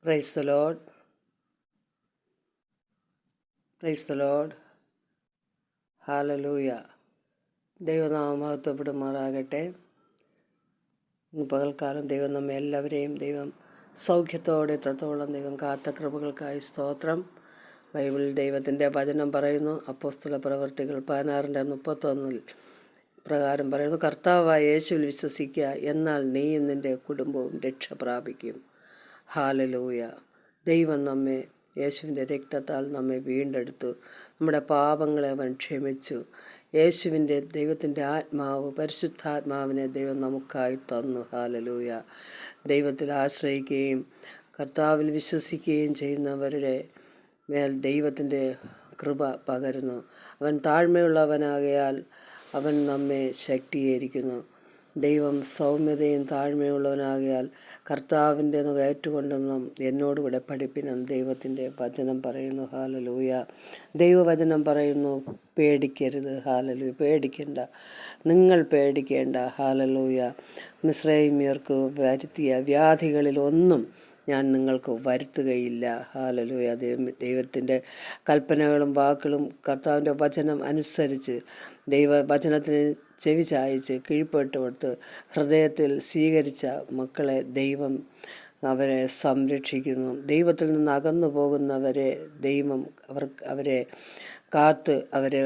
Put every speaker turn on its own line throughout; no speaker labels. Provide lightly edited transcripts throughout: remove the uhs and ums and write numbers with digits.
Price the Lord. Price the lord. Hallelujah. ദൈവനാമം മഹത്വപ്പെടുമാറാകട്ടെ. ഇന്ന് പകൽക്കാലം ദൈവം നമ്മെ എല്ലാവരെയും ദൈവം സൗഖ്യത്തോടെ എത്രത്തോളം ദൈവം കാത്ത കൃപകൾക്കായി സ്തോത്രം. ബൈബിളിൽ ദൈവത്തിൻ്റെ വചനം പറയുന്നു, അപ്പോസ്തല പ്രവർത്തികൾ 16:31 പ്രകാരം പറയുന്നു, കർത്താവായ യേശുവിൽ വിശ്വസിക്കുക, എന്നാൽ നീയും നിൻ്റെ കുടുംബവും രക്ഷ പ്രാപിക്കും. ഹാലലൂയ. ദൈവം നമ്മെ യേശുവിൻ്റെ രക്തത്താൽ നമ്മെ വീണ്ടെടുത്തു. നമ്മുടെ പാപങ്ങളെ അവൻ ക്ഷമിച്ചു. യേശുവിൻ്റെ ദൈവത്തിൻ്റെ ആത്മാവ്, പരിശുദ്ധാത്മാവിനെ ദൈവം നമുക്കായി തന്നു. ഹാലലൂയ. ദൈവത്തിൽ ആശ്രയിക്കുകയും കർത്താവിൽ വിശ്വസിക്കുകയും ചെയ്യുന്നവരുടെ മേൽ ദൈവത്തിൻ്റെ കൃപ പകരുന്നു. അവൻ താഴ്മയുള്ളവനാകയാൽ അവൻ നമ്മെ ശക്തീകരിക്കുന്നു. ദൈവം സൗമ്യതയും താഴ്മയുള്ളവനാകയാൽ കർത്താവിൻ്റെ ഏറ്റുകൊണ്ടെന്നും എന്നോടുകൂടെ പഠിപ്പിനും ദൈവത്തിൻ്റെ വചനം പറയുന്നു. ഹാലലൂയ. ദൈവവചനം പറയുന്നു, പേടിക്കരുത്. ഹാലലൂയ. പേടിക്കേണ്ട, നിങ്ങൾ പേടിക്കേണ്ട. ഹാലലൂയ. മിസ്രൈമ്യർക്ക് വരുത്തിയ വ്യാധികളിലൊന്നും ഞാൻ നിങ്ങൾക്ക് വരുത്തുകയില്ല. ഹാലലൂയ. ദൈവത്തിൻ്റെ കൽപ്പനകളും വാക്കുകളും കർത്താവിൻ്റെ വചനം അനുസരിച്ച് ദൈവവചനത്തിന് ചെവി ചായച്ച് കീഴ്പ്പെട്ട് കൊടുത്ത് ഹൃദയത്തിൽ സ്വീകരിച്ച മക്കളെ ദൈവം അവരെ സംരക്ഷിക്കുന്നു. ദൈവത്തിൽ നിന്ന് അകന്നു പോകുന്നവരെ ദൈവം അവരെ കാത്ത്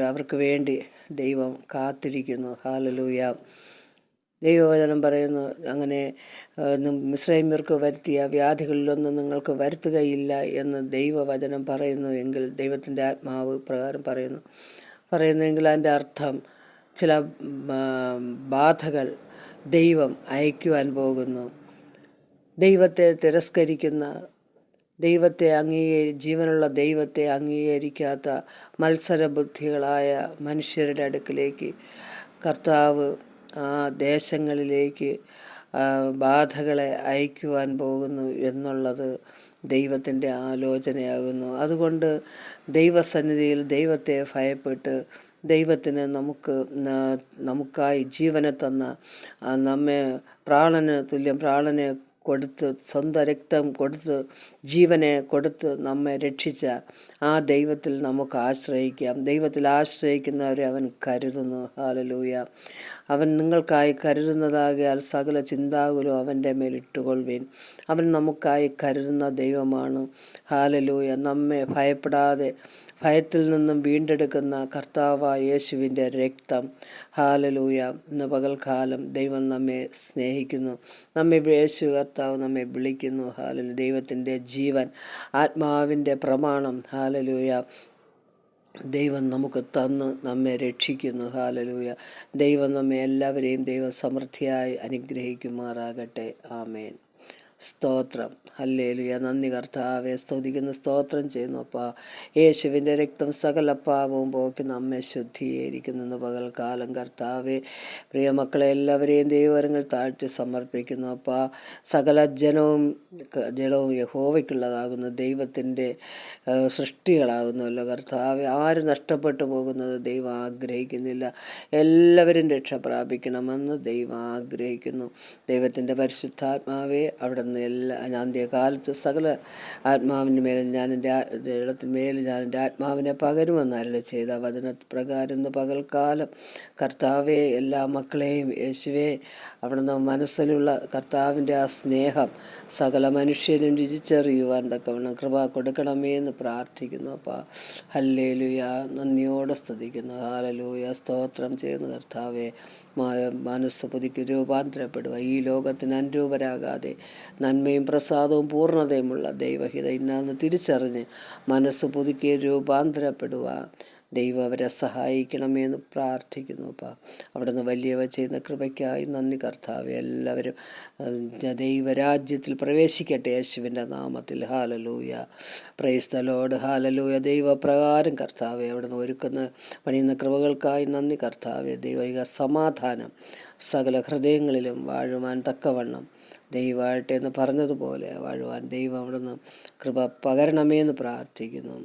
അവർക്ക് വേണ്ടി ദൈവം കാത്തിരിക്കുന്നു. ഹാലലൂയ. ദൈവവചനം പറയുന്നു, അങ്ങനെ മിസ്രൈമ്യർക്ക് വരുത്തിയ വ്യാധികളിലൊന്നും നിങ്ങൾക്ക് വരുത്തുകയില്ല എന്ന് ദൈവവചനം പറയുന്നു എങ്കിൽ, ദൈവത്തിൻ്റെ ആത്മാവ് പ്രകാരം പറയുന്നെങ്കിൽ അതിൻ്റെ അർത്ഥം ചില ബാധകൾ ദൈവം അയക്കുവാൻ പോകുന്നു. ദൈവത്തെ തിരസ്കരിക്കുന്ന, ജീവനുള്ള ദൈവത്തെ അംഗീകരിക്കാത്ത മത്സരബുദ്ധികളായ മനുഷ്യരുടെ അടുക്കിലേക്ക് കർത്താവ് ആ ദേശങ്ങളിലേക്ക് ബാധകളെ അയക്കുവാൻ പോകുന്നു എന്നുള്ളത് ദൈവത്തിൻ്റെ ആലോചനയാകുന്നു. അതുകൊണ്ട് ദൈവസന്നിധിയിൽ ദൈവത്തെ ഭയപ്പെട്ട് ദൈവത്തിന് നമുക്കായി ജീവനെ തന്ന, നമ്മെ പ്രാണന് തുല്യം പ്രാണനെ കൊടുത്ത്, സ്വന്തം രക്തം കൊടുത്ത്, ജീവനെ കൊടുത്ത് നമ്മെ രക്ഷിച്ച ആ ദൈവത്തിൽ നമുക്ക് ആശ്രയിക്കാം. ദൈവത്തിൽ ആശ്രയിക്കുന്നവരെ അവൻ കരുതുന്നു. ഹാലലൂയ. അവൻ നിങ്ങൾക്കായി കരുതുന്നതാകിയാൽ സകല ചിന്താകുലവും അവൻ്റെ മേൽ ഇട്ടുകൊള്ളുവിൻ. അവൻ നമുക്കായി കരുതുന്ന ദൈവമാണ്. ഹാലലൂയ. നമ്മെ ഭയത്തിൽ നിന്നും വീണ്ടെടുക്കുന്ന കർത്താവായ യേശുവിൻ്റെ രക്തം. ഹാലലൂയ. ഇന്ന് പകൽക്കാലം ദൈവം നമ്മെ സ്നേഹിക്കുന്നു. യേശു കർത്താവ് നമ്മെ വിളിക്കുന്നു. ഹാലലൂയ. ദൈവത്തിൻ്റെ ജീവൻ, ആത്മാവിൻ്റെ പ്രമാണം, ഹാലലൂയ, ദൈവം നമുക്ക് തന്ന് നമ്മെ രക്ഷിക്കുന്നു. ഹാലലൂയ. ദൈവം നമ്മെ എല്ലാവരെയും ദൈവം സമൃദ്ധിയായി അനുഗ്രഹിക്കുമാറാകട്ടെ. ആമേൻ. സ്തോത്രം. ഹല്ലേലൂയ. നന്ദി കർത്താവെ. സ്തുതിക്കുന്നു, സ്തോത്രം ചെയ്യുന്നു. അപ്പാ, യേശുവിൻ്റെ രക്തം സകല പാപവും പോക്കി നമ്മെ ശുദ്ധീകരിക്കുന്നു. പകൽക്കാലം കർത്താവെ, പ്രിയ മക്കളെ എല്ലാവരെയും ദൈവവരങ്ങൾ താഴ്ത്തി സമർപ്പിക്കുന്നു. അപ്പാ, സകല ജഡവും യഹോവയ്ക്കുള്ളതാകുന്നു, ദൈവത്തിൻ്റെ സൃഷ്ടികളാകുന്നുവല്ലോ കർത്താവെ. ആരും നഷ്ടപ്പെട്ടു പോകുന്നത് ദൈവം ആഗ്രഹിക്കുന്നില്ല. എല്ലാവരും രക്ഷ പ്രാപിക്കണമെന്ന് ദൈവം ആഗ്രഹിക്കുന്നു. ദൈവത്തിൻ്റെ പരിശുദ്ധാത്മാവെ, അവിടെ അന്ത്യകാലത്ത് സകല ആത്മാവിൻ്റെ മേലും ഞാൻ എൻ്റെ ആത്മാവിനെ പകരുമെന്ന് അരുളി ചെയ്ത വചനപ്രകാരം ഇന്ന് പകൽക്കാലം കർത്താവെ, എല്ലാ മക്കളെയും യേശുവേ, അവിടുന്ന് മനസ്സിലുള്ള കർത്താവിൻ്റെ ആ സ്നേഹം സകല മനുഷ്യരും രുചിച്ചറിയുവാൻ തക്കവണ്ണം കൃപ കൊടുക്കണമേ എന്ന് പ്രാർത്ഥിക്കുന്നു. അപ്പാ, ഹല്ലേലൂയ. നന്ദിയോടെ സ്തുതിക്കുന്നു. ഹാലലൂയ. സ്തോത്രം ചെയ്യുന്നു കർത്താവെ. മനസ്സ് പുതുക്കി രൂപാന്തരപ്പെടുക. ഈ ലോകത്തിന് അനുരൂപരാകാതെ നന്മയും പ്രസാദവും പൂർണ്ണതയുമുള്ള ദൈവഹിത ഇന്നാന്ന് തിരിച്ചറിഞ്ഞ് മനസ്സ് പുതുക്കി രൂപാന്തരപ്പെടുവാൻ ദൈവം അവരെ സഹായിക്കണമെന്ന് പ്രാർത്ഥിക്കുന്നു. അപ്പം അവിടുന്ന് വലിയവ ചെയ്യുന്ന കൃപയ്ക്കായി നന്ദി കർത്താവെ. എല്ലാവരും ദൈവരാജ്യത്തിൽ പ്രവേശിക്കട്ടെ യേശുവിൻ്റെ നാമത്തിൽ. Hallelujah. Praise the lord. Hallelujah. ദൈവപ്രകാരം കർത്താവെ, അവിടുന്ന് പണിയുന്ന കൃപകൾക്കായി നന്ദി കർത്താവെ. ദൈവിക സമാധാനം സകല ഹൃദയങ്ങളിലും വാഴുവാൻ തക്കവണ്ണം ദൈവമായിട്ട് എന്ന് പറഞ്ഞതുപോലെ വാഴുവാൻ ദൈവം അവിടുന്ന് കൃപ പകരണമേ എന്ന് പ്രാർത്ഥിക്കുന്നു.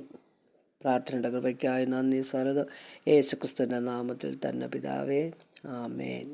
പ്രാർത്ഥനയുടെ കൃപയ്ക്കായി നന്ദി. സകലതും യേശുക്രിസ്തുവിൻ്റെ നാമത്തിൽ തന്നെ പിതാവേ. ആമേൻ.